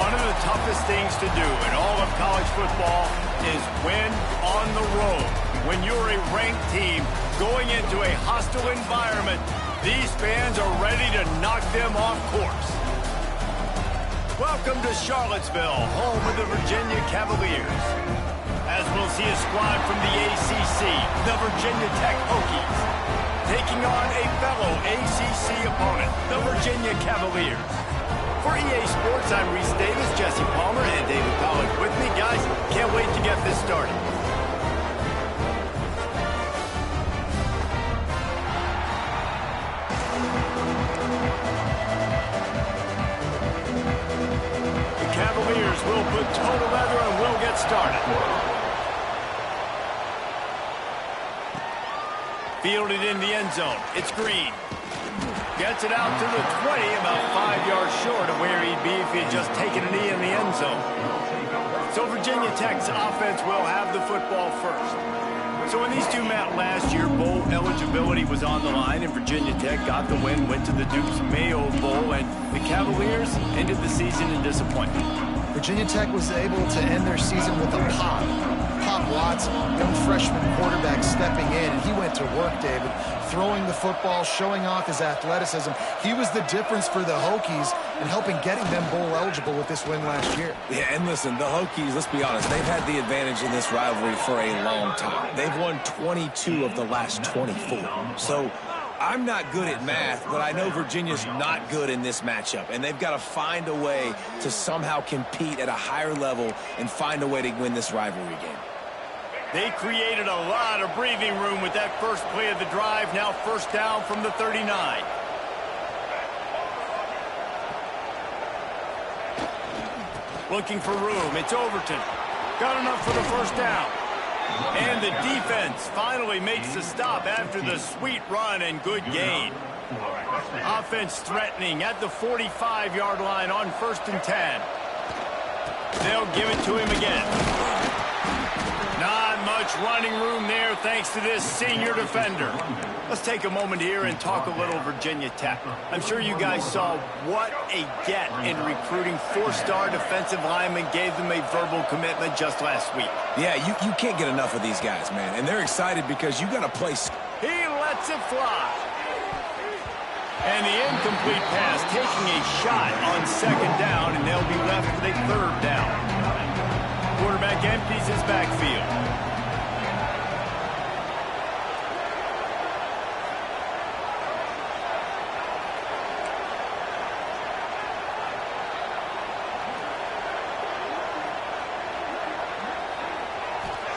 One of the toughest things to do in all of college football is win on the road. When you're a ranked team going into a hostile environment, these fans are ready to knock them off course. Welcome to Charlottesville, home of the Virginia Cavaliers. As we'll see a squad from the ACC, the Virginia Tech Hokies, taking on a fellow ACC opponent, the Virginia Cavaliers. For EA Sports, I'm Reese Davis, Jesse Palmer, and David Pollack with me. Guys, can't wait to get this started. The Cavaliers will put total leather and we'll get started. Fielded in the end zone. It's Green. Gets it out to the 20, about 5 yards short of where he'd be if he had just taken a knee in the end zone. So Virginia Tech's offense will have the football first. So when these two met last year, bowl eligibility was on the line, and Virginia Tech got the win, went to the Duke's Mayo Bowl, and the Cavaliers ended the season in disappointment. Virginia Tech was able to end their season with a pop. Pop Watson, young freshman quarterback, stepping in, and he went to work, David, throwing the football, showing off his athleticism. He was the difference for the Hokies in helping getting them bowl eligible with this win last year. Yeah, and listen, the Hokies, let's be honest, they've had the advantage in this rivalry for a long time. They've won 22 of the last 24. So I'm not good at math, but I know Virginia's not good in this matchup, and they've got to find a way to somehow compete at a higher level and find a way to win this rivalry game. They created a lot of breathing room with that first play of the drive. Now first down from the 39. Looking for room. It's Overton. Got enough for the first down. And the defense finally makes the stop after the sweet run and good gain. Offense threatening at the 45-yard line on 1st and 10. They'll give it to him again. Not much running room there thanks to this senior defender. Let's take a moment here and talk a little Virginia Tech. I'm sure you guys saw what a get in recruiting. 4-star defensive linemen gave them a verbal commitment just last week. Yeah, you can't get enough of these guys, man. And they're excited because you got to play. He lets it fly. And the incomplete pass taking a shot on 2nd down, and they'll be left with a 3rd down. Quarterback empties his backfield.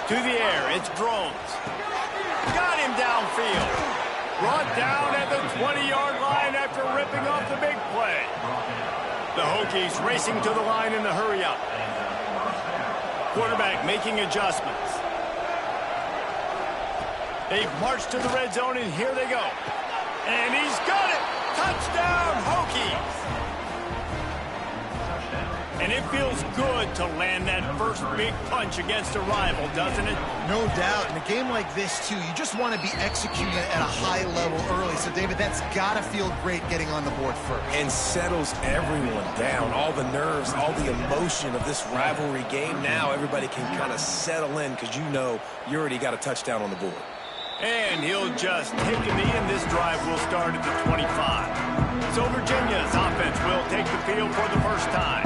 To the air, it's Drones. Got him downfield. Brought down at the 20-yard line after ripping off the big play. The Hokies racing to the line in the hurry-up. Quarterback making adjustments. They've marched to the red zone, and here they go. And he's got it! Touchdown, Hokies! And it feels good to land that first big punch against a rival, doesn't it? No doubt. In a game like this, too, you just want to be executing at a high level early. So, David, that's got to feel great getting on the board first. And settles everyone down. All the nerves, all the emotion of this rivalry game. Now everybody can kind of settle in because you know you already got a touchdown on the board. And he'll just take a knee, and this drive will start at the 25. So Virginia's offense will take the field for the first time.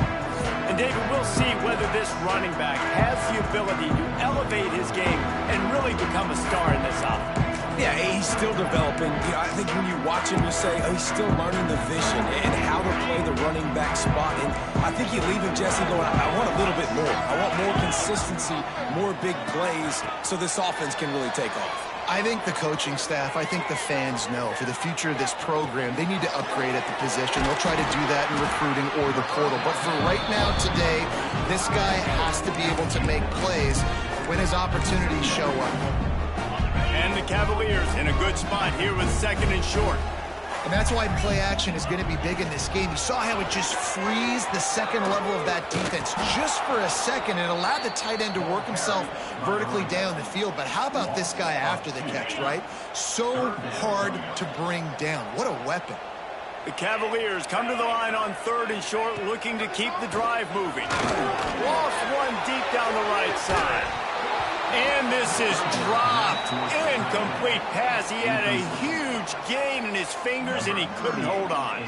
And, David, we'll see whether this running back has the ability to elevate his game and really become a star in this offense. Yeah, he's still developing. You know, I think when you watch him, you say, oh, he's still learning the vision and how to play the running back spot. And I think you leave him, Jesse, going, I want a little bit more. I want more consistency, more big plays so this offense can really take off. I think the coaching staff, I think the fans know for the future of this program, they need to upgrade at the position. They'll try to do that in recruiting or the portal. But for right now, today, this guy has to be able to make plays when his opportunities show up. And the Cavaliers in a good spot here with 2nd and short. And that's why play action is going to be big in this game. You saw how it just frees the second level of that defense just for a second. It allowed the tight end to work himself vertically down the field. But how about this guy after the catch, right? So hard to bring down. What a weapon. The Cavaliers come to the line on 3rd and short, looking to keep the drive moving. Lost one deep down the right side. And this is dropped. Incomplete pass. He had a huge gain in his fingers, and he couldn't hold on.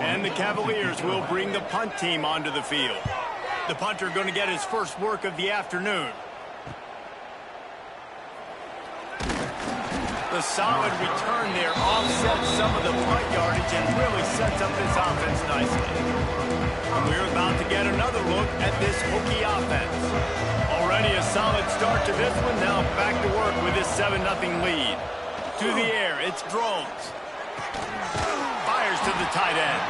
And the Cavaliers will bring the punt team onto the field. The punter going to get his first work of the afternoon. The solid return there offsets some of the punt yardage and really sets up this offense nicely. And we're about to get another look at this Hokie offense. Already a solid start to this one. Now back to work with this 7-0 lead. To the air, it's Drones. Fires to the tight end.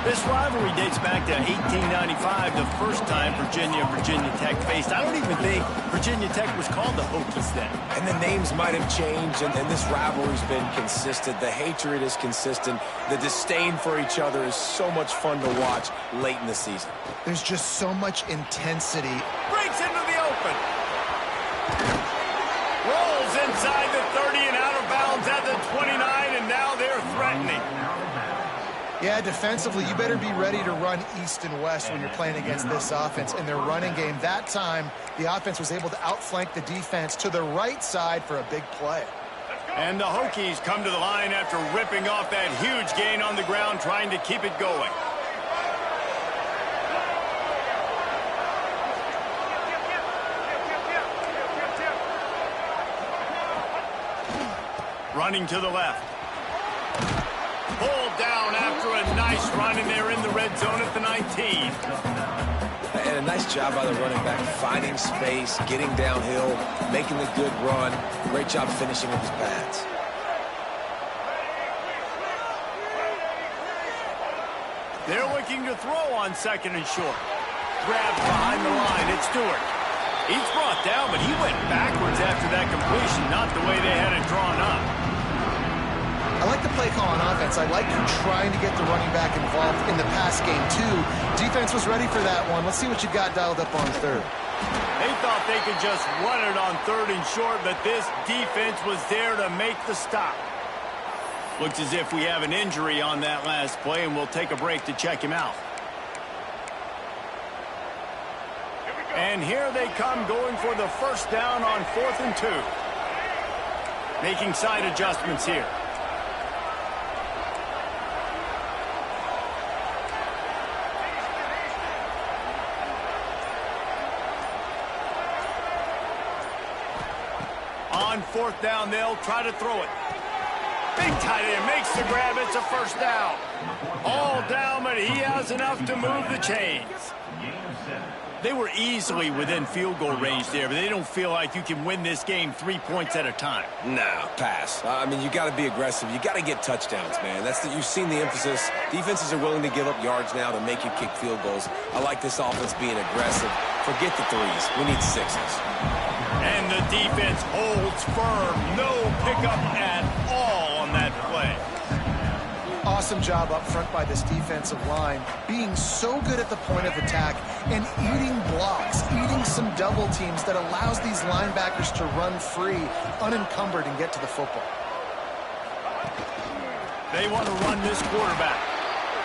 This rivalry dates back to 1895, the first time Virginia and Virginia Tech faced. I don't even think Virginia Tech was called the Hokies then. And the names might have changed, and this rivalry's been consistent. The hatred is consistent. The disdain for each other is so much fun to watch late in the season. There's just so much intensity. Breaks into the open. Rolls inside the 30 and out of bounds at the 29, and now they're threatening. Yeah, defensively, you better be ready to run east and west when you're playing against this offense. In their running game, that time, the offense was able to outflank the defense to the right side for a big play. And the Hokies come to the line after ripping off that huge gain on the ground, trying to keep it going. Running to the left. Pulled down after a nice run, and they're in the red zone at the 19. And a nice job by the running back, finding space, getting downhill, making the good run. Great job finishing with his pads. They're looking to throw on 2nd and short. Grabbed behind the line. It's Stewart. He's brought down, but he went backwards after that completion, not the way they had it drawn up. I like the play call on offense. I like you trying to get the running back involved in the pass game, too. Defense was ready for that one. Let's see what you got dialed up on 3rd. They thought they could just run it on 3rd and short, but this defense was there to make the stop. Looks as if we have an injury on that last play, and we'll take a break to check him out. And here they come, going for the first down on 4th and 2. Making side adjustments here. On 4th down, they'll try to throw it. Big tight end makes the grab. It's a first down. All down, but he has enough to move the chains. They were easily within field goal range there, but they don't feel like you can win this game 3 points at a time. No, pass. I mean, you got to be aggressive. You got to get touchdowns, man. You've seen the emphasis. Defenses are willing to give up yards now to make you kick field goals. I like this offense being aggressive. Forget the threes. We need 6s. And the defense holds firm. No pickup at all on that play. Awesome job up front by this defensive line, being so good at the point of attack and eating blocks, eating some double teams that allows these linebackers to run free, unencumbered, and get to the football. They want to run this quarterback.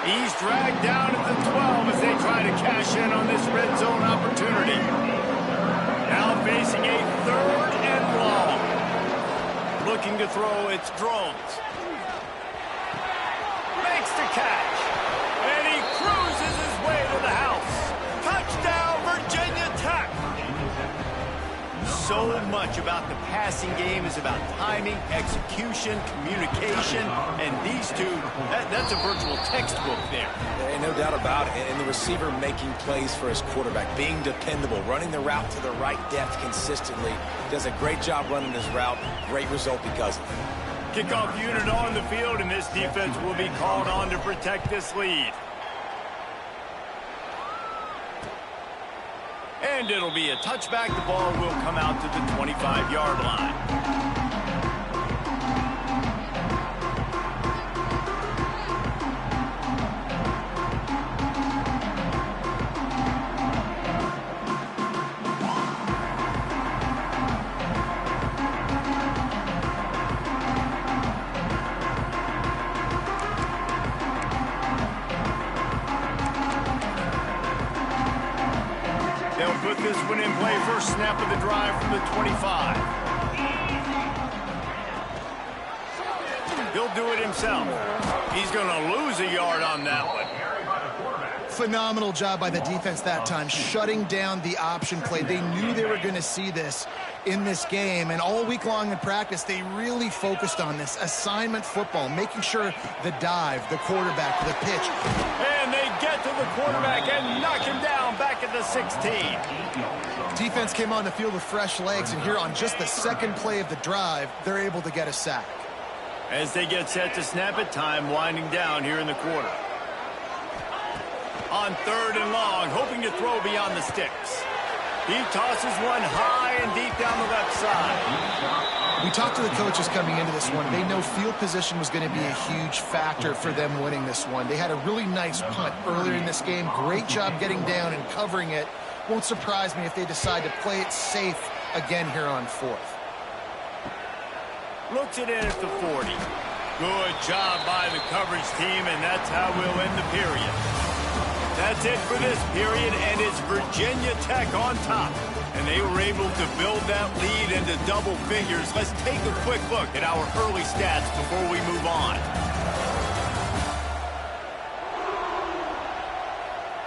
He's dragged down at the 12 as they try to cash in on this red zone opportunity. Now facing a 3rd and long. Looking to throw, it's Drones. Makes the catch. And he cruises his way to the house. Touchdown, Virginia Tech. So much about the passing game is about timing, execution, communication, and these two, that's a virtual textbook there. There ain't no doubt about it. And the receiver making plays for his quarterback, being dependable, running the route to the right depth consistently. Does a great job running his route. Great result because of it. Kickoff unit on the field, and this defense will be called on to protect this lead. And it'll be a touchback. The ball will come out to the 25-yard line. They'll put this one in play. First snap of the drive from the 25. He'll do it himself. He's going to lose a yard on that one. Phenomenal job by the defense that time, shutting down the option play. They knew they were going to see this in this game, and all week long in practice, they really focused on this assignment football, making sure the dive, the quarterback, the pitch. And they get to the quarterback and knock him down back at the 16. Defense came on the field with fresh legs, and here on just the second play of the drive, they're able to get a sack. As they get set to snap it, time winding down here in the quarter. On 3rd and long, hoping to throw beyond the sticks. He tosses one high and deep down the left side. We talked to the coaches coming into this one. They know field position was going to be a huge factor for them winning this one. They had a really nice punt earlier in this game. Great job getting down and covering it. Won't surprise me if they decide to play it safe again here on 4th. Looks it in at the 40. Good job by the coverage team, and that's how we'll end the period. That's it for this period, and it's Virginia Tech on top. And they were able to build that lead into double figures. Let's take a quick look at our early stats before we move on.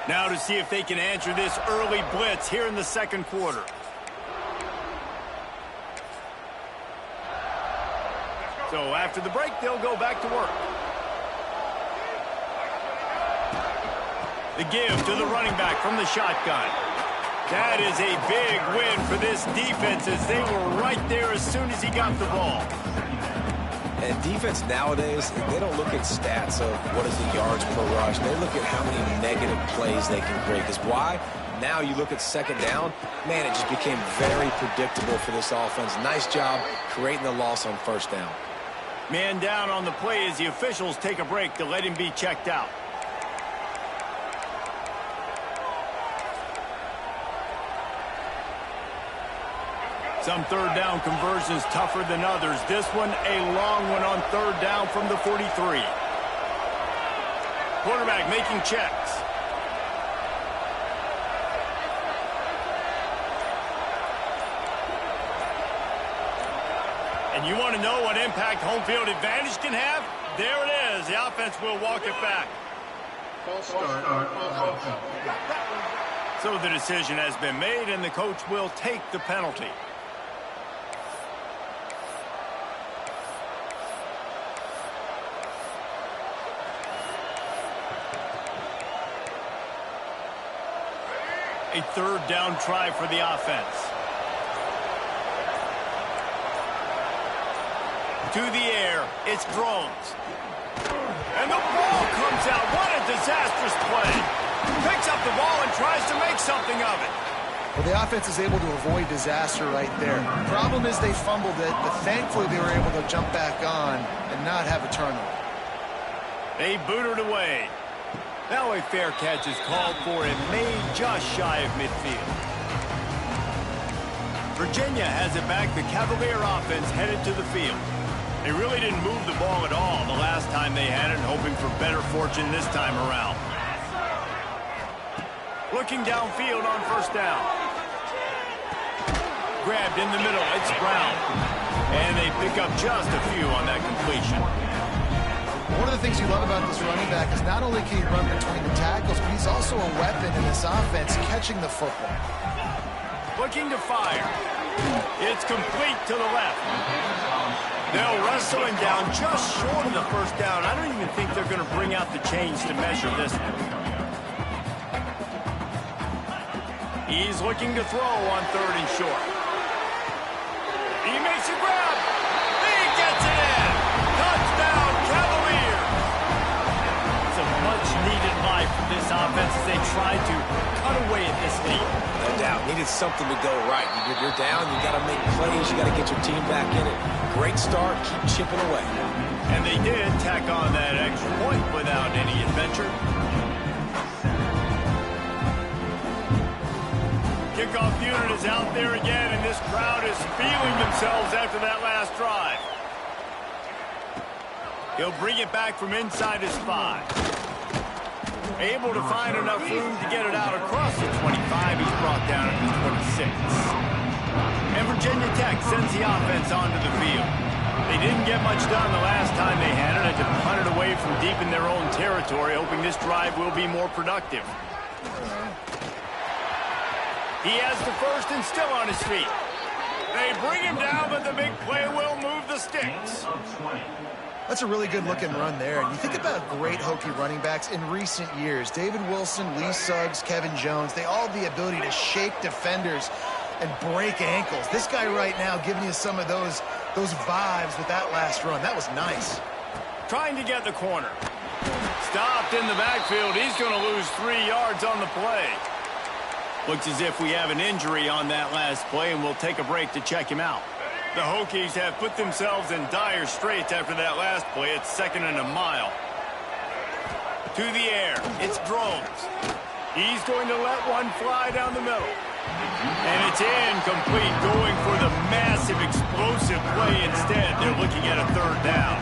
Now to see if they can answer this early blitz here in the second quarter. So after the break, they'll go back to work. The give to the running back from the shotgun. That is a big win for this defense as they were right there as soon as he got the ball. And defense nowadays, they don't look at stats of what is the yards per rush. They look at how many negative plays they can create. Because why? Now you look at second down, man, it just became very predictable for this offense. Nice job creating the loss on first down. Man down on the play as the officials take a break to let him be checked out. Some third down conversions tougher than others. This one, a long one on 3rd down from the 43. Quarterback making checks. And you want to know what impact home field advantage can have? There it is. The offense will walk it back. So the decision has been made, and the coach will take the penalty. A 3rd down try for the offense. To the air, it's Drones. And the ball comes out. What a disastrous play. Picks up the ball and tries to make something of it. Well, the offense is able to avoid disaster right there. Problem is they fumbled it, but thankfully they were able to jump back on and not have a turnover. They booted away. Now a fair catch is called for and made just shy of midfield. Virginia has it back. The Cavalier offense headed to the field. They really didn't move the ball at all the last time they had it, hoping for better fortune this time around. Looking downfield on 1st down. Grabbed in the middle. It's Brown. And they pick up just a few on that completion. One of the things you love about this running back is not only can he run between the tackles, but he's also a weapon in this offense, catching the football. Looking to fire. It's complete to the left. They'll wrestle him down just short of the 1st down. I don't even think they're going to bring out the chains to measure this one. He's looking to throw on 3rd and short. He makes a grab. He gets it in. Touchdown, Cavaliers. It's a much-needed life for this offense as they try to cut away at this lead. No doubt. Needed something to go right. You're down. You got to make plays. You got to get your team back in it. Great start. Keep chipping away. And they did tack on that extra point without any adventure. Kickoff unit is out there again, and this crowd is feeling themselves after that last drive. He'll bring it back from inside his 5. Able to find enough room to get it out across the 25. He's brought down at the 26. And Virginia Tech sends the offense onto the field. They didn't get much done the last time they had it, and to punt it away from deep in their own territory, hoping this drive will be more productive. He has the first and still on his feet. They bring him down, but the big play will move the sticks. That's a really good-looking run there. And you think about great Hokie running backs in recent years. David Wilson, Lee Suggs, Kevin Jones, they all have the ability to shake defenders and break ankles. This guy right now giving you some of those vibes with that last run. That was nice. Trying to get the corner. Stopped in the backfield. He's going to lose 3 yards on the play. Looks as if we have an injury on that last play, and we'll take a break to check him out. The Hokies have put themselves in dire straits after that last play. It's 2nd and a mile. To the air. It's Drones. He's going to let one fly down the middle. And it's incomplete, going for the massive explosive play instead. They're looking at a 3rd down.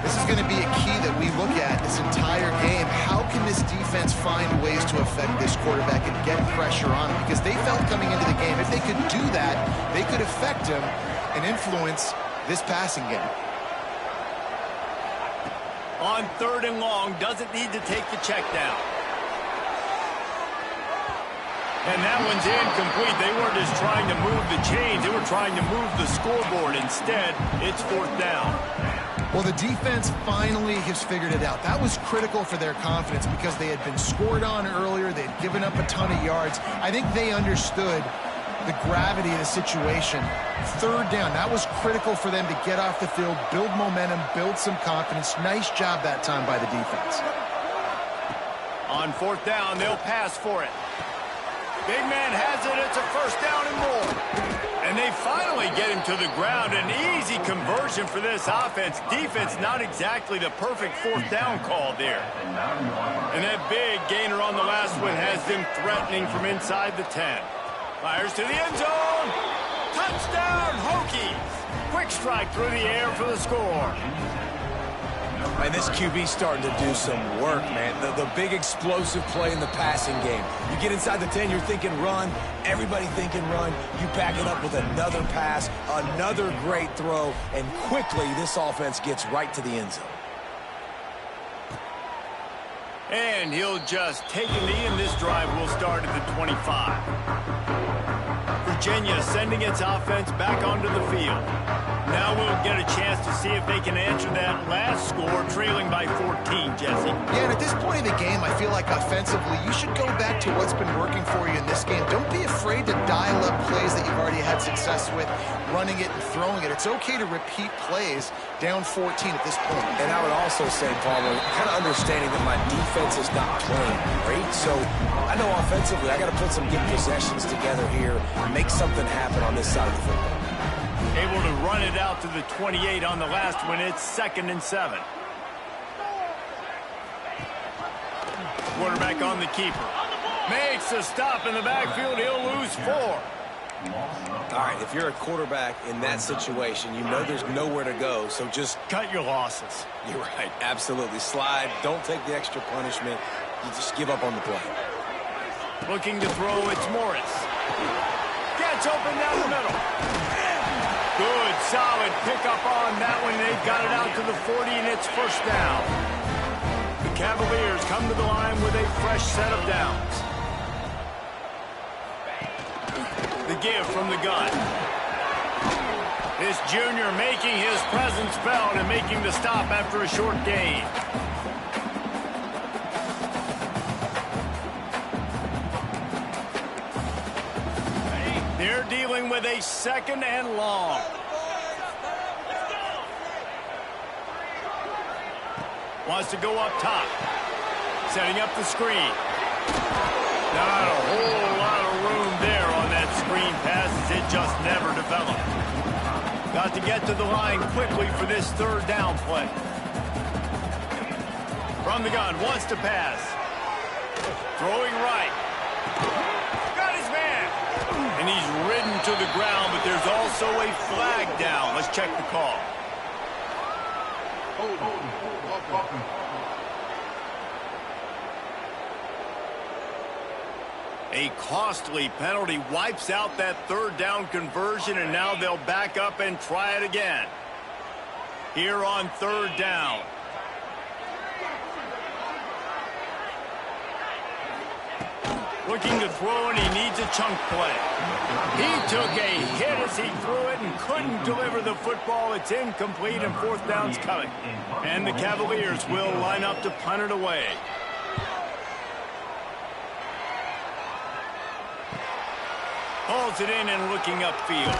This is going to be a key that we look at this entire game. How can this defense find ways to affect this quarterback and get pressure on him? Because they felt coming into the game, if they could do that, they could affect him and influence this passing game. On 3rd and long, doesn't need to take the check down. And that one's incomplete. They weren't just trying to move the chains. They were trying to move the scoreboard. Instead, it's 4th down. Well, the defense finally has figured it out. That was critical for their confidence because they had been scored on earlier. They had given up a ton of yards. I think they understood the gravity of the situation. 3rd down, that was critical for them to get off the field, build momentum, build some confidence. Nice job that time by the defense. On 4th down, they'll pass for it. Big man has it. It's a 1st down and more. And they finally get him to the ground. An easy conversion for this offense. Defense, not exactly the perfect 4th down call there. And that big gainer on the last one has them threatening from inside the 10. Fires to the end zone. Touchdown, Hokies. Quick strike through the air for the score. And this QB's starting to do some work, man. The big explosive play in the passing game. You get inside the 10, you're thinking run. Everybody thinking run. You back it up with another pass, another great throw, and quickly this offense gets right to the end zone. And he'll just take a knee, and this drive will start at the 25. Virginia sending its offense back onto the field. Now we'll get a chance to see if they can answer that last score, trailing by 14, Jesse. Yeah, and at this point in the game, I feel like offensively, you should go back to what's been working for you in this game. Don't be afraid to dial up plays that you've already had success with, running it and throwing it. It's okay to repeat plays down 14 at this point. And I would also say, Palmer, kind of understanding that my defense is not playing great, so I know offensively I got to put some good possessions together here and make something happen on this side of the football. Able to run it out to the 28 on the last one. It's 2nd and 7. Quarterback on the keeper. Makes a stop in the backfield. He'll lose 4. All right, if you're a quarterback in that situation, you know there's nowhere to go, so just cut your losses. You're right, absolutely. Slide, don't take the extra punishment. You just give up on the play. Looking to throw, it's Morris. Gets open down the middle. Good, solid pickup on that one. They've got it out to the 40, and it's 1st down. The Cavaliers come to the line with a fresh set of downs. The give from the gun. This junior making his presence felt and making the stop after a short gain. They're dealing with a 2nd and long. Wants to go up top. Setting up the screen. Not a whole lot of room there on that screen pass as it just never developed. Got to get to the line quickly for this 3rd down play. From the gun, wants to pass. Throwing right. Got his man. And he's ridden to the ground, but there's also a flag down. Let's check the call. A costly penalty wipes out that third down conversion, and now they'll back up and try it again. Here on third down. Looking to throw, and he needs a chunk play. He took a hit as he threw it and couldn't deliver the football. It's incomplete, and fourth down's coming. And the Cavaliers will line up to punt it away. Hauls it in and looking upfield.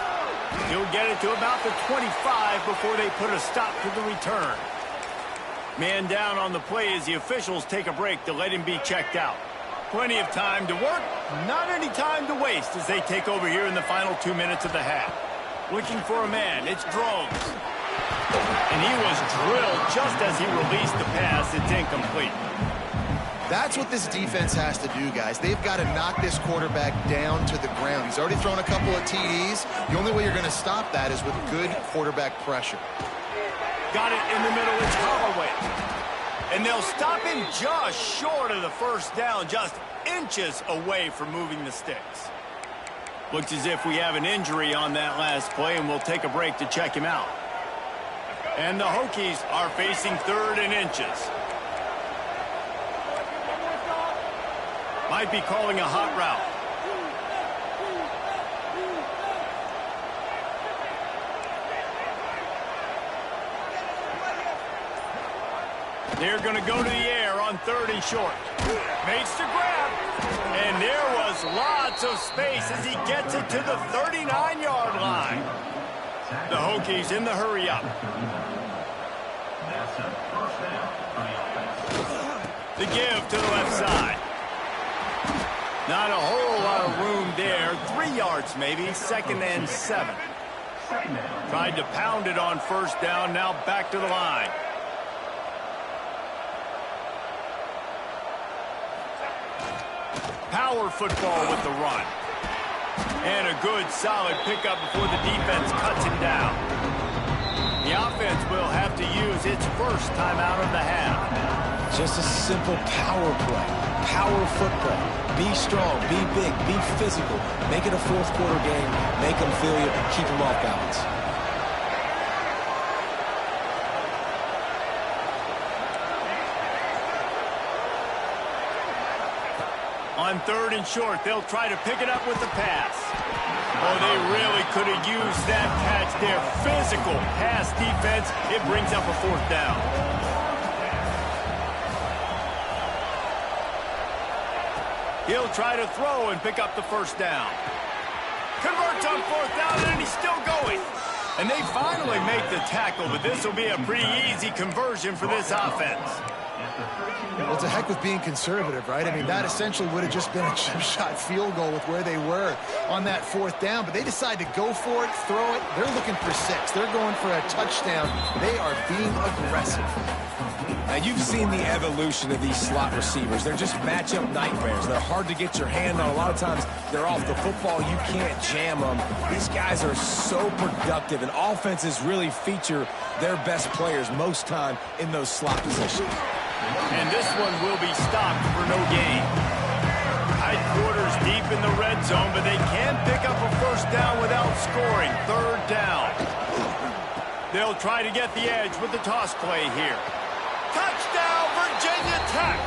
He'll get it to about the 25 before they put a stop to the return. Man down on the play as the officials take a break to let him be checked out. Plenty of time to work, not any time to waste as they take over here in the final 2 minutes of the half. Looking for a man, it's Drones. And he was drilled just as he released the pass. It's incomplete. That's what this defense has to do, guys. They've got to knock this quarterback down to the ground. He's already thrown a couple of TDs. The only way you're going to stop that is with good quarterback pressure. Got it in the middle, it's Holloway. And they'll stop him just short of the first down, just inches away from moving the sticks. Looks as if we have an injury on that last play, and we'll take a break to check him out. And the Hokies are facing third and inches. Might be calling a hot route. They're going to go to the air on third and short. Makes the grab. And there was lots of space as he gets it to the 39-yard line. The Hokies in the hurry up. The give to the left side. Not a whole lot of room there. 3 yards maybe, second and 7. Tried to pound it on first down, now back to the line. Power football with the run. And a good solid pickup before the defense cuts him down. The offense will have to use its first timeout of the half. Just a simple power play. Power football. Be strong, be big, be physical. Make it a fourth quarter game. Make them feel you, keep them off balance. On third and short, they'll try to pick it up with the pass. Oh, they really could have used that catch there. Physical pass defense. It brings up a fourth down. He'll try to throw and pick up the first down. Converts on fourth down, and he's still going. And they finally make the tackle, but this will be a pretty easy conversion for this offense. Well, it's a heck with being conservative, right? I mean, that essentially would have just been a chip shot field goal with where they were on that fourth down, but they decide to go for it, throw it. They're looking for 6. They're going for a touchdown. They are being aggressive. Now, you've seen the evolution of these slot receivers. They're just matchup nightmares. They're hard to get your hand on. A lot of times, they're off the football. You can't jam them. These guys are so productive, and offenses really feature their best players most time in those slot positions. And this one will be stopped for no gain. Tight quarters deep in the red zone, but they can pick up a first down without scoring. Third down. They'll try to get the edge with the toss play here. Touchdown, Virginia Tech!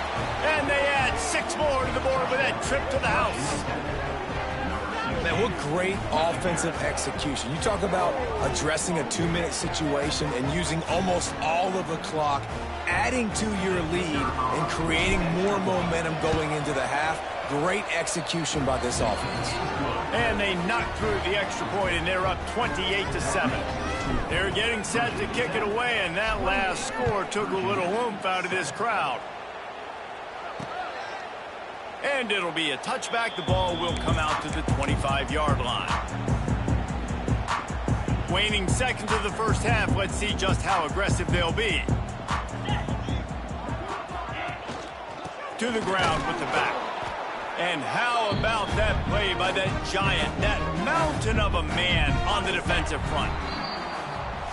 And they add 6 more to the board with that trip to the house. Man, what great offensive execution. You talk about addressing a 2-minute situation and using almost all of the clock, adding to your lead and creating more momentum going into the half. Great execution by this offense. And they knocked through the extra point, and they're up 28-7. They're getting set to kick it away, and that last score took a little oomph out of this crowd. And it'll be a touchback. The ball will come out to the 25-yard line. Waning seconds of the first half. Let's see just how aggressive they'll be. To the ground with the back. And how about that play by that giant, that mountain of a man on the defensive front?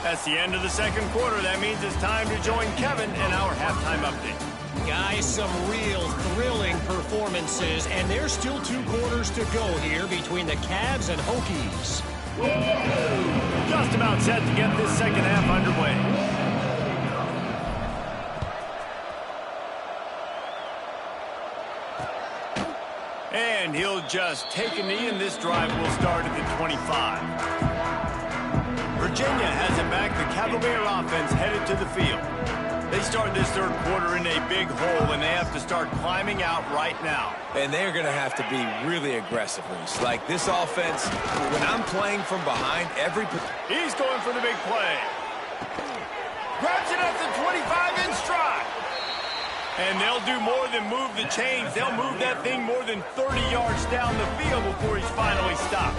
That's the end of the second quarter. That means it's time to join Kevin in our halftime update. Guys, some real thrilling performances, and there's still 2 quarters to go here between the Cavs and Hokies. Just about set to get this second half underway. And he'll just take a knee, and this drive will start at the 25. Virginia has it back. The Cavalier offense headed to the field. They start this third quarter in a big hole, and they have to start climbing out right now. And they're going to have to be really aggressive. Like this offense, when I'm playing from behind, He's going for the big play. Grabs it at the 25 in stride. And they'll do more than move the chains. They'll move that thing more than 30 yards down the field before he's finally stopped.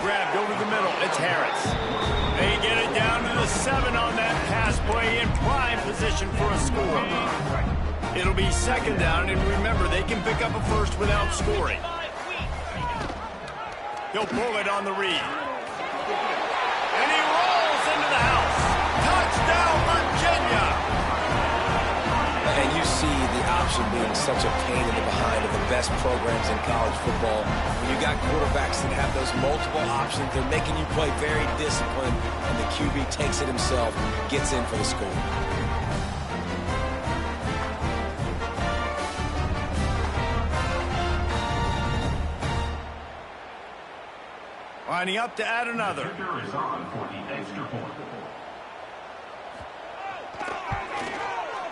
Grabbed over the middle. It's Harris. They get it down to the 7 on that pass play in prime position for a score. It'll be second down, and remember, they can pick up a first without scoring. He'll pull it on the read. And he rolls into the house. Touchdown, Virginia! And you see the option being such a pain in the behind of the best programs in college football. When you got quarterbacks that have those multiple options, they're making you play very disciplined, and the QB takes it himself, gets in for the score. Lining up to add another.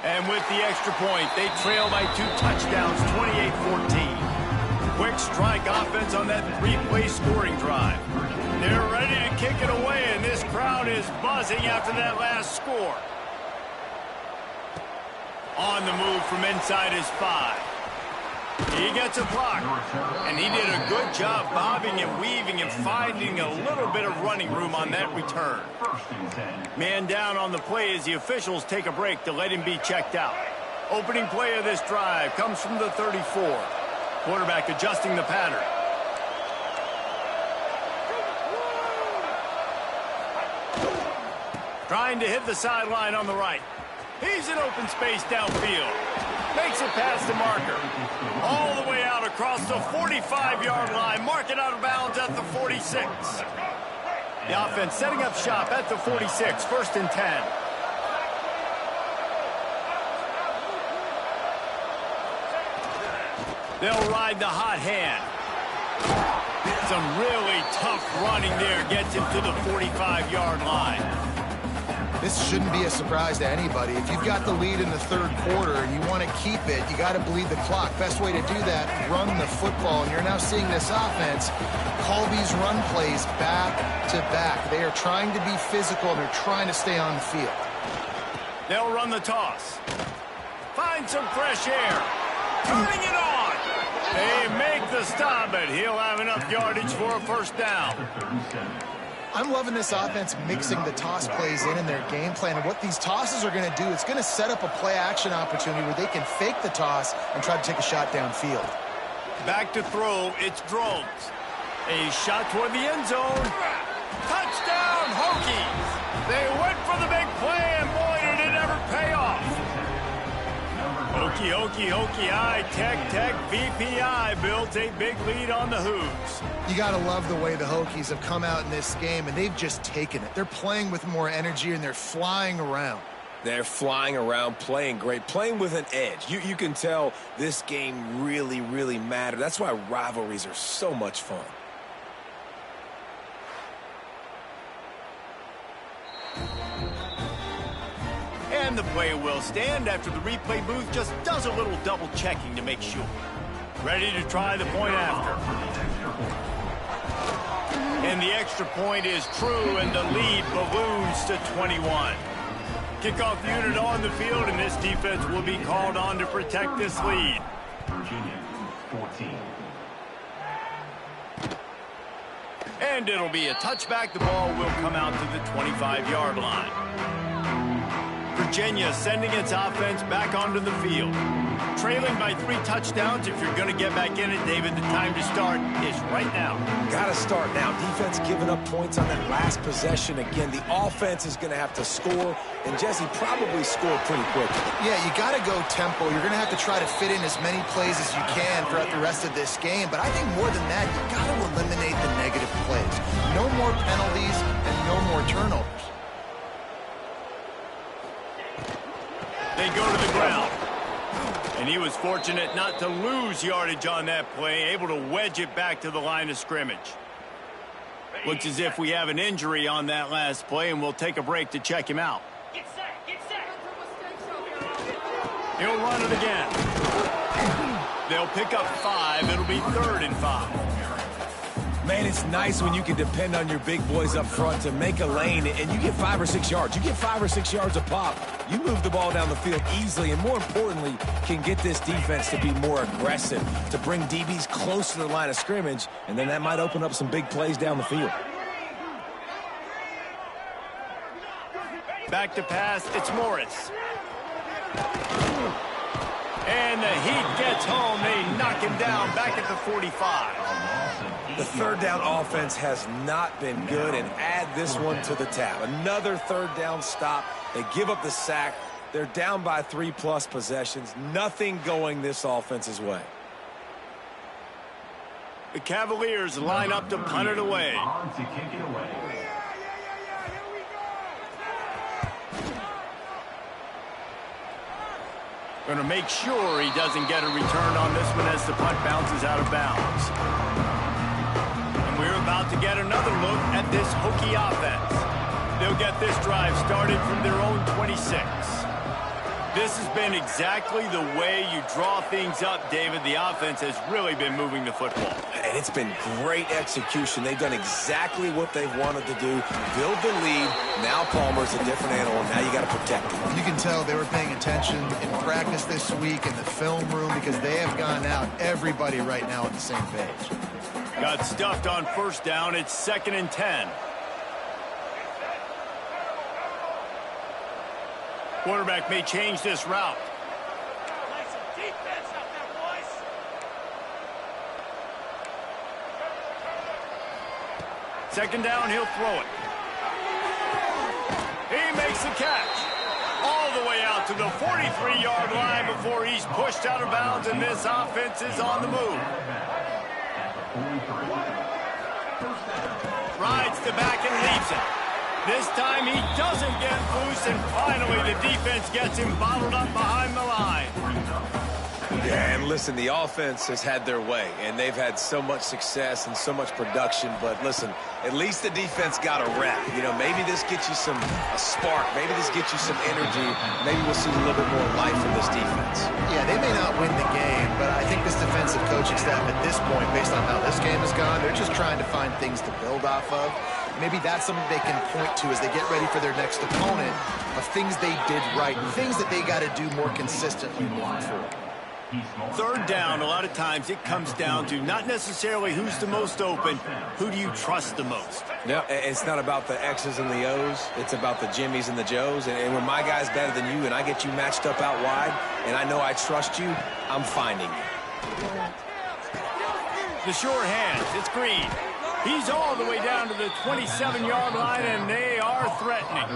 And with the extra point, they trail by 2 touchdowns, 28-14. Quick strike offense on that 3-play scoring drive. They're ready to kick it away, and this crowd is buzzing after that last score. On the move from inside his 5. He gets a block, and he did a good job bobbing and weaving and finding a little bit of running room on that return. Man down on the play as the officials take a break to let him be checked out. Opening play of this drive comes from the 34. Quarterback adjusting the pattern. Trying to hit the sideline on the right. He's in open space downfield. Makes it past the marker. All the way out across the 45-yard line. Mark it out of bounds at the 46. The offense setting up shop at the 46. 1st and 10. They'll ride the hot hand. Some really tough running there. Gets him to the 45-yard line. This shouldn't be a surprise to anybody. If you've got the lead in the third quarter and you want to keep it, you got to bleed the clock. Best way to do that, run the football. And you're now seeing this offense call these run plays back to back. They are trying to be physical, and they're trying to stay on the field. They'll run the toss. Find some fresh air. Turning it on. They make the stop, but he'll have enough yardage for a 1st down. I'm loving this offense mixing the toss plays in their game plan. And what these tosses are going to do, it's going to set up a play-action opportunity where they can fake the toss and try to take a shot downfield. Back to throw, it's Drones. A shot toward the end zone. Touchdown, Hokies! They went for the big play, and boy, did it ever pay off. Hokie, Tech, VPI builds a big lead on the Hoos. You got to love the way the Hokies have come out in this game, and they've just taken it. They're playing with more energy, and they're flying around. They're flying around, playing great, playing with an edge. You can tell this game really, really mattered. That's why rivalries are so much fun. And the play will stand after the replay booth just does a little double checking to make sure. Ready to try the point after. And the extra point is true, and the lead balloons to 21. Kickoff unit on the field, and this defense will be called on to protect this lead. Virginia, 14. And it'll be a touchback. The ball will come out to the 25-yard line. Virginia sending its offense back onto the field. Trailing by 3 touchdowns. If you're going to get back in it, David, the time to start is right now. Got to start now. Defense giving up points on that last possession. Again, the offense is going to have to score, and Jesse probably scored pretty quickly. Yeah, you got to go tempo. You're going to have to try to fit in as many plays as you can throughout the rest of this game. But I think more than that, you got to eliminate the negative plays. No more penalties and no more turnovers. They go to the ground. And he was fortunate not to lose yardage on that play, able to wedge it back to the line of scrimmage. Looks as if we have an injury on that last play, and we'll take a break to check him out. Get set, get set. He'll run it again. They'll pick up 5. It'll be 3rd and 5. Man, it's nice when you can depend on your big boys up front to make a lane, and you get 5 or 6 yards. You get 5 or 6 yards a pop. You move the ball down the field easily, and more importantly, can get this defense to be more aggressive, to bring DBs close to the line of scrimmage, and then that might open up some big plays down the field. Back to pass, it's Morris. And the heat gets home. They knock him down back at the 45. The 3rd down offense has not been good, and add this one to the tab. Another 3rd down stop. They give up the sack. They're down by 3+ possessions. Nothing going this offense's way. The Cavaliers line up to punt it away. On to kick it away. Going to make sure he doesn't get a return on this one as the punt bounces out of bounds. And we're about to get another look at this Hokie offense. They'll get this drive started from their own 26. This has been exactly the way you draw things up, David. The offense has really been moving the football. And it's been great execution. They've done exactly what they've wanted to do. Build the lead. Now Palmer's a different animal. Now you got to protect him. You can tell they were paying attention in practice this week in the film room because they have gone out, everybody right now on the same page. Got stuffed on 1st down. It's 2nd and 10. Quarterback may change this route. Second down, he'll throw it. He makes the catch. All the way out to the 43-yard line before he's pushed out of bounds, and this offense is on the move. Rides the back and leaves it. This time he doesn't get loose, and finally the defense gets him bottled up behind the line. Yeah, and listen, the offense has had their way, and they've had so much success and so much production. But listen, at least the defense got a rep. You know, maybe this gets you a spark. Maybe this gets you some energy. Maybe we'll see a little bit more life from this defense. Yeah, they may not win the game, but I think this defensive coaching staff at this point, based on how this game has gone, they're just trying to find things to build off of. Maybe that's something they can point to as they get ready for their next opponent of things they did right, things that they got to do more consistently moving forward. 3rd down, a lot of times it comes down to not necessarily who's the most open, who do you trust the most? No, it's not about the X's and the O's. It's about the Jimmys and the Joes. And when my guy's better than you and I get you matched up out wide and I know I trust you, I'm finding you. The short hands, it's Green. He's all the way down to the 27-yard line, and they are threatening.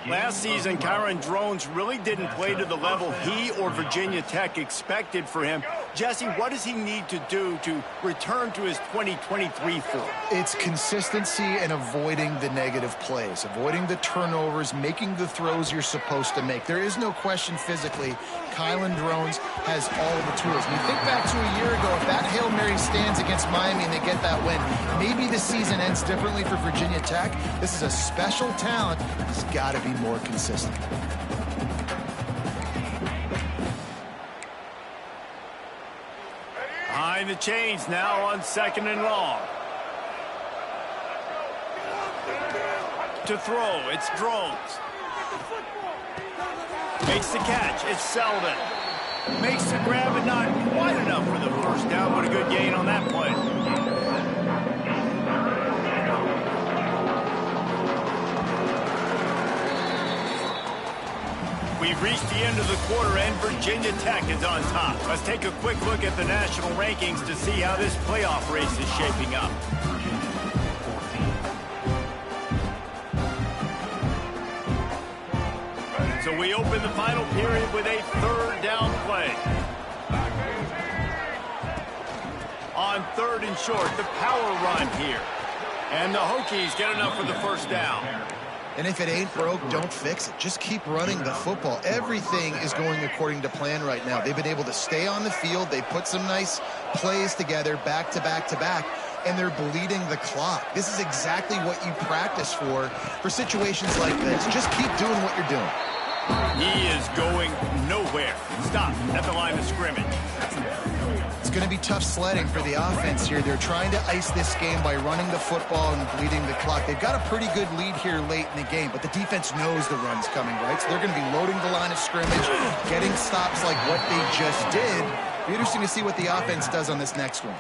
Last season, Kyron Drones really didn't play to the level he or Virginia Tech expected for him. Jesse, what does he need to do to return to his 2023 form? It's consistency and avoiding the negative plays, avoiding the turnovers, making the throws you're supposed to make. There is no question physically, Kyron Drones has all of the tools. And you think back to a year ago, if that Hail Mary stands against Miami and they get that win, maybe the season ends differently for Virginia Tech. This is a special talent. He's got to be more consistent. Behind the chains now on 2nd and long. To throw, it's Drones. Makes the catch, it's Selden. Makes the grab, but not quite enough for the 1st down, but a good gain on that play. We've reached the end of the quarter, and Virginia Tech is on top. Let's take a quick look at the national rankings to see how this playoff race is shaping up. So we open the final period with a third down play. On third and short, the power run here. And the Hokies get enough for the first down. And if it ain't broke, don't fix it. Just keep running the football. Everything is going according to plan right now. They've been able to stay on the field. They put some nice plays together back to back to back, and they're bleeding the clock. This is exactly what you practice for situations like this. Just keep doing what you're doing. He is going nowhere. Stop at the line of scrimmage. It's going to be tough sledding for the offense here. They're trying to ice this game by running the football and bleeding the clock. They've got a pretty good lead here late in the game, but the defense knows the run's coming, right? So they're going to be loading the line of scrimmage, getting stops like what they just did. It'll be interesting to see what the offense does on this next one.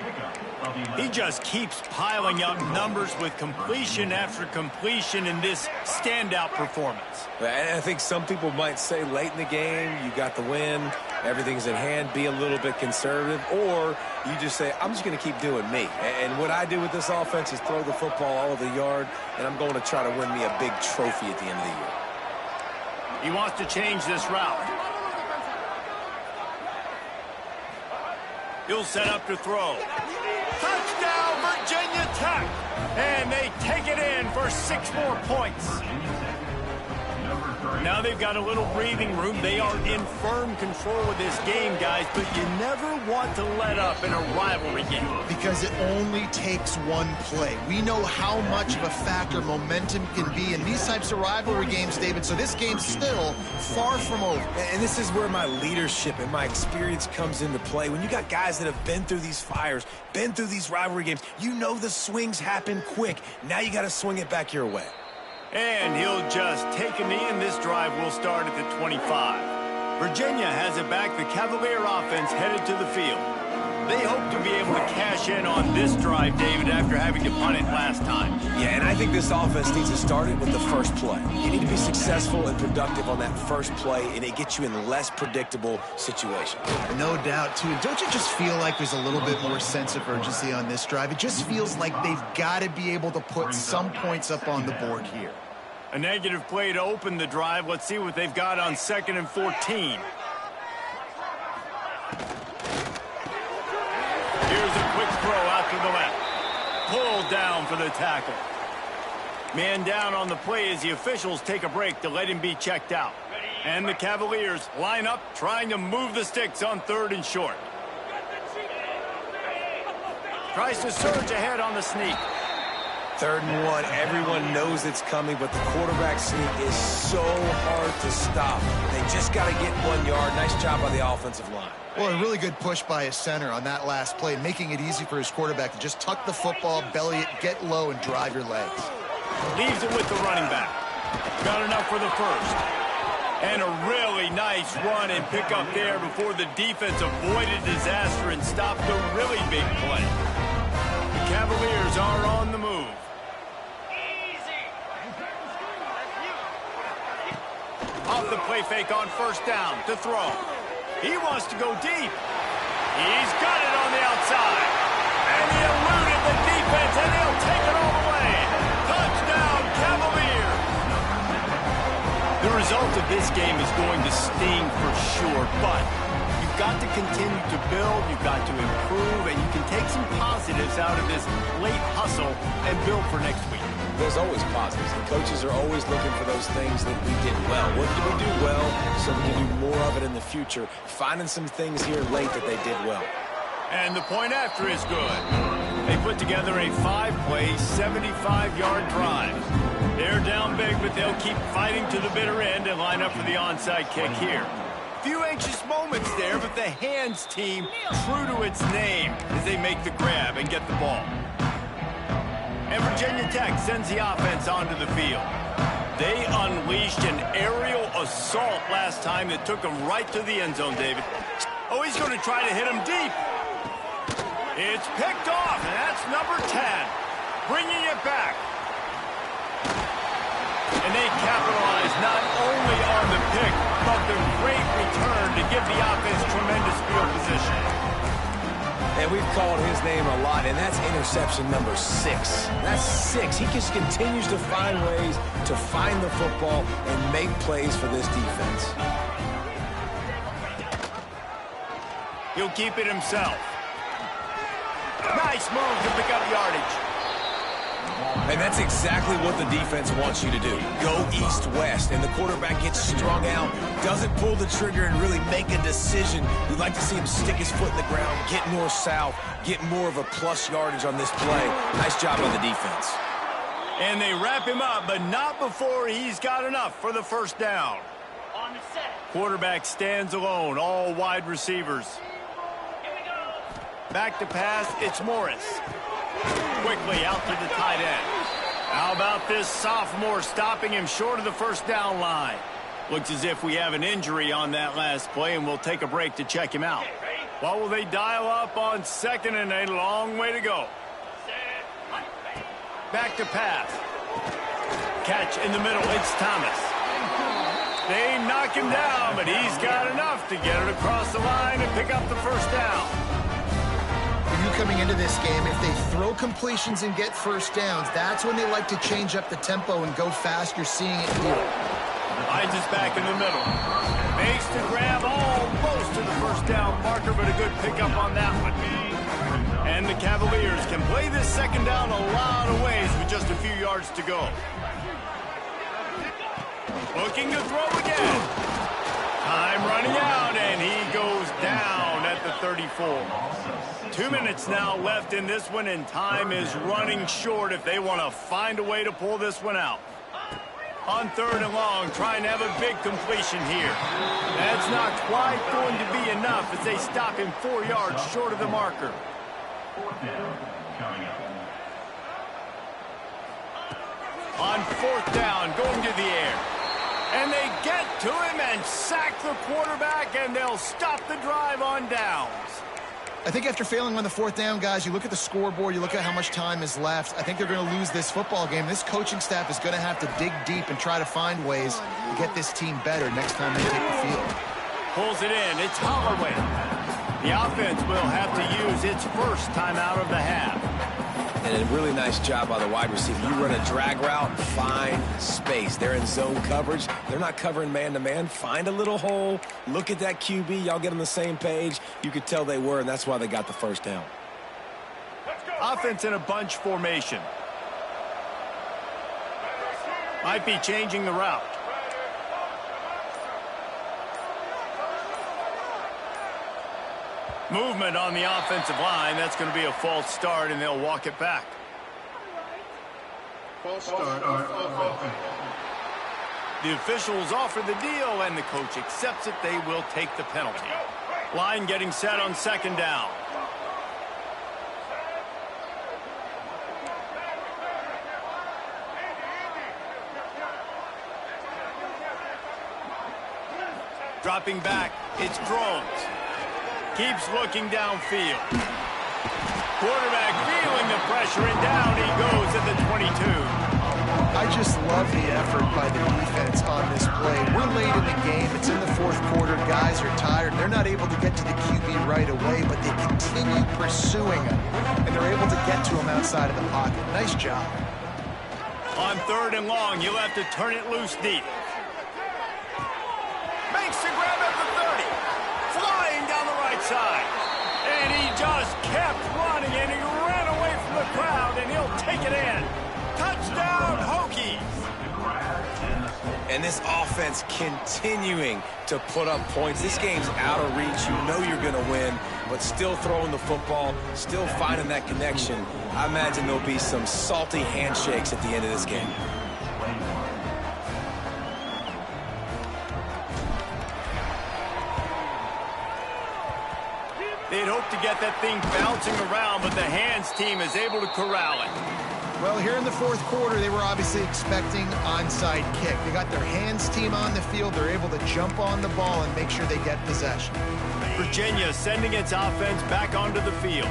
He just keeps piling up numbers with completion after completion in this standout performance. I think some people might say late in the game, you got the win, everything's in hand, be a little bit conservative, or you just say, I'm just going to keep doing me. And what I do with this offense is throw the football all over the yard, and I'm going to try to win me a big trophy at the end of the year. He wants to change this route. He'll set up to throw. Touchdown, Virginia Tech! And they take it in for 6 more points. Now they've got a little breathing room. They are in firm control of this game, guys, but you never want to let up in a rivalry game. Because it only takes one play. We know how much of a factor momentum can be in these types of rivalry games, David, so this game's still far from over. And this is where my leadership and my experience comes into play. When you got guys that have been through these fires, been through these rivalry games, you know the swings happen quick. Now you got to swing it back your way. And he'll just take a knee, and this drive will start at the 25. Virginia has it back. The Cavalier offense headed to the field. They hope to be able to cash in on this drive, David, after having to punt it last time. Yeah, and I think this offense needs to start it with the first play. You need to be successful and productive on that first play, and it gets you in less predictable situations. No doubt, too. Don't you just feel like there's a little bit more sense of urgency on this drive? It just feels like they've got to be able to put some points up on the board here. A negative play to open the drive. Let's see what they've got on 2nd and 14. Here's a quick throw out to the left. Pulled down for the tackle. Man down on the play as the officials take a break to let him be checked out. And the Cavaliers line up, trying to move the sticks on 3rd and short. Tries to surge ahead on the sneak. 3rd and 1, everyone knows it's coming, but the quarterback sneak is so hard to stop. They just got to get 1 yard. Nice job by the offensive line. Well, a really good push by his center on that last play, making it easy for his quarterback to just tuck the football, belly it, get low, and drive your legs. Leaves it with the running back. Got enough for the first. And a really nice run and pick up there before the defense avoided disaster and stopped a really big play. The Cavaliers are on the move. Off the play fake on 1st down to throw. He wants to go deep. He's got it on the outside. And he eluded the defense, and they'll take it all the way. Touchdown, Cavaliers. The result of this game is going to sting for sure, but you've got to continue to build, you've got to improve, and you can take some positives out of this late hustle and build for next week. There's always positives. The coaches are always looking for those things that we did well. What did we do well so we can do more of it in the future? Finding some things here late that they did well. And the point after is good. They put together a 5-play, 75-yard drive. They're down big, but they'll keep fighting to the bitter end and line up for the onside kick here. Few anxious moments there, but the hands team true to its name as they make the grab and get the ball. And Virginia Tech sends the offense onto the field. They unleashed an aerial assault last time that took them right to the end zone, David. Oh, he's going to try to hit him deep. It's picked off, and that's number 10. Bringing it back. And they capitalize not only on the pick, of the great return to give the offense tremendous field position. And we've called his name a lot, and that's interception number 6. That's 6. He just continues to find ways to find the football and make plays for this defense. He'll keep it himself. Nice move to pick up yardage. And that's exactly what the defense wants you to do. Go east-west, and the quarterback gets strung out, doesn't pull the trigger and really make a decision. You'd like to see him stick his foot in the ground, get north-south, get more of a plus yardage on this play. Nice job by the defense. And they wrap him up, but not before he's got enough for the first down. On the set. Quarterback stands alone, all wide receivers. Back to pass, it's Morris. Quickly out to the tight end. How about this sophomore stopping him short of the first down line? Looks as if we have an injury on that last play, and we'll take a break to check him out. What will they dial up on second and a long way to go? Back to pass. Catch in the middle, it's Thomas. They knock him down, but he's got enough to get it across the line and pick up the first down. Coming into this game, if they throw completions and get first downs, that's when they like to change up the tempo and go fast. You're seeing it here. Hines is back in the middle. Makes the grab almost to the first down marker, but a good pickup on that one. And the Cavaliers can play this second down a lot of ways with just a few yards to go. Looking to throw again. Time running out, and he goes down at the 34. 2 minutes now left in this one, and time is running short if they want to find a way to pull this one out. On third and long, trying to have a big completion here. That's not quite going to be enough as they stop him 4 yards short of the marker. Fourth down coming up. On fourth down, going to the air. And they get to him and sack the quarterback, and they'll stop the drive on downs. I think after failing on the fourth down, guys, you look at the scoreboard, you look at how much time is left. I think they're going to lose this football game. This coaching staff is going to have to dig deep and try to find ways to get this team better next time they take the field. Pulls it in. It's Holloway. The offense will have to use its first timeout of the half. And a really nice job by the wide receiver. You run a drag route, find space. They're in zone coverage. They're not covering man-to-man. Find a little hole. Look at that QB. Y'all get on the same page. You could tell they were, and that's why they got the first down. Offense in a bunch formation. Might be changing the route. Movement on the offensive line. That's going to be a false start, and they'll walk it back. False start on offense. The officials offer the deal, and the coach accepts it. They will take the penalty. Line getting set on second down. Dropping back, it's Drones. Keeps looking downfield. Quarterback feeling the pressure, and down he goes at the 22. I just love the effort by the defense on this play. We're late in the game. It's in the fourth quarter. Guys are tired. They're not able to get to the QB right away, but they continue pursuing him, and they're able to get to him outside of the pocket. Nice job. On third and long, you'll have to turn it loose deep. Makes the grab at the 30. Flying down the right side. And he just kept running, and he ran away from the crowd, and he'll take it in. Touchdown, Hokies. And this offense continuing to put up points. This game's out of reach. You know you're going to win, but still throwing the football, still finding that connection. I imagine there'll be some salty handshakes at the end of this game. They'd hoped to get that thing bouncing around, but the hands team is able to corral it. Well, here in the fourth quarter, they were obviously expecting onside kick. They got their hands team on the field. They're able to jump on the ball and make sure they get possession. Virginia sending its offense back onto the field.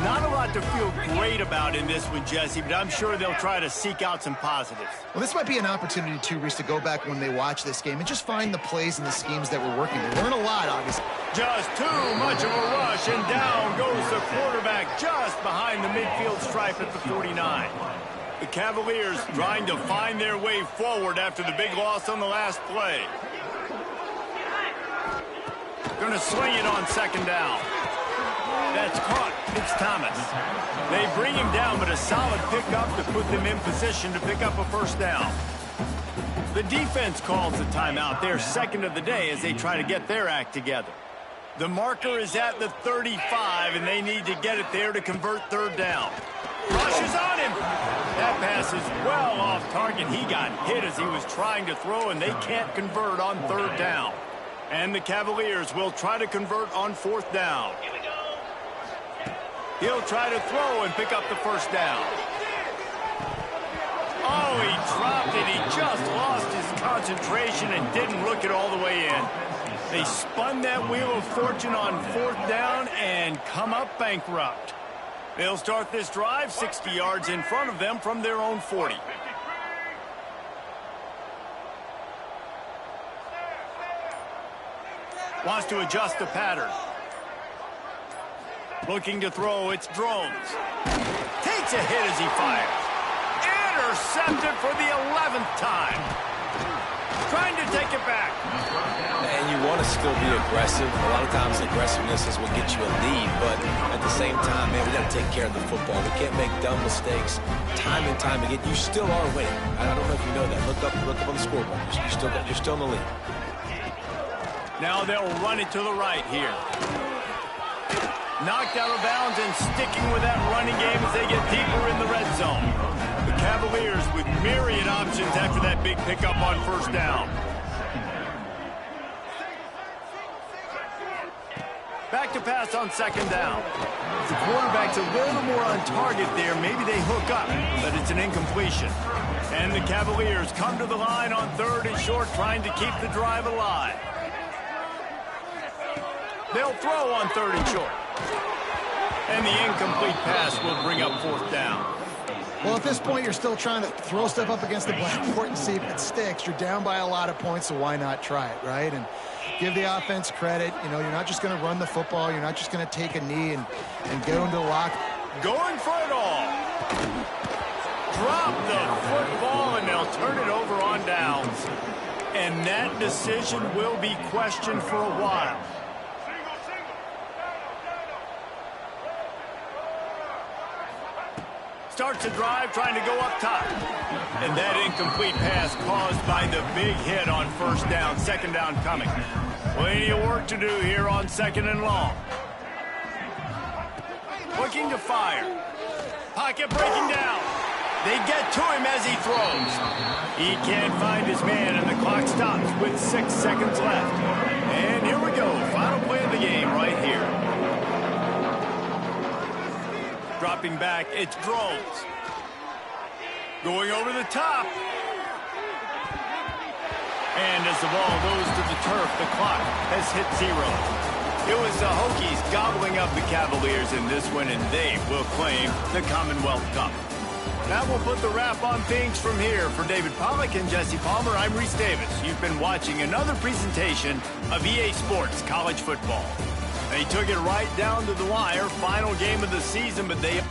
Not a lot to feel great about in this one, Jesse, but I'm sure they'll try to seek out some positives. Well, this might be an opportunity, too, Reese, to go back when they watch this game and just find the plays and the schemes that were working. They learn a lot, obviously. Just too much of a rush, and down goes the quarterback just behind the midfield stripe at the 49. The Cavaliers trying to find their way forward after the big loss on the last play. Going to swing it on second down. That's caught. It's Thomas. They bring him down, but a solid pickup to put them in position to pick up a first down. The defense calls the timeout, their second of the day, as they try to get their act together. The marker is at the 35, and they need to get it there to convert third down. Rushes on him. That pass is well off target. He got hit as he was trying to throw, and they can't convert on third down. And the Cavaliers will try to convert on fourth down. He'll try to throw and pick up the first down. Oh, he dropped it. He just lost his concentration and didn't look it all the way in. They spun that wheel of fortune on fourth down and come up bankrupt. They'll start this drive 60 yards in front of them from their own 40. Wants to adjust the pattern. Looking to throw, it's Drones. Takes a hit as he fires. Intercepted for the 11th time. Trying to take it back. And you want to still be aggressive. A lot of times aggressiveness is what gets you a lead, but at the same time, man, we got to take care of the football. We can't make dumb mistakes time and time again. You still are winning. I don't know if you know that. Look up on the scoreboard. You're still in the lead. Now they'll run it to the right here. Knocked out of bounds and sticking with that running game as they get deeper in the red zone. The Cavaliers with myriad options after that big pickup on first down. Back to pass on second down. The quarterback's a little more on target there. Maybe they hook up, but it's an incompletion. And the Cavaliers come to the line on third and short, trying to keep the drive alive. They'll throw on third and short. And the incomplete pass will bring up fourth down. Well, at this point, you're still trying to throw stuff up against the blackboard and see if it sticks. You're down by a lot of points, so why not try it, right? And give the offense credit. You know, you're not just going to run the football. You're not just going to take a knee and go into the lock. Going for it all. Drop the football, and they'll turn it over on downs. And that decision will be questioned for a while. Starts a drive trying to go up top. And that incomplete pass caused by the big hit on first down. Second down coming. Plenty of work to do here on second and long. Looking to fire. Pocket breaking down. They get to him as he throws. He can't find his man, and the clock stops with 6 seconds left. And here we go. Final play of the game right here. Dropping back, it's Drones. Going over the top. And as the ball goes to the turf, the clock has hit 0. It was the Hokies gobbling up the Cavaliers in this one, and they will claim the Commonwealth Cup. That will put the wrap on things from here. For David Pollack and Jesse Palmer, I'm Reese Davis. You've been watching another presentation of EA Sports College Football. They took it right down to the wire, final game of the season, but they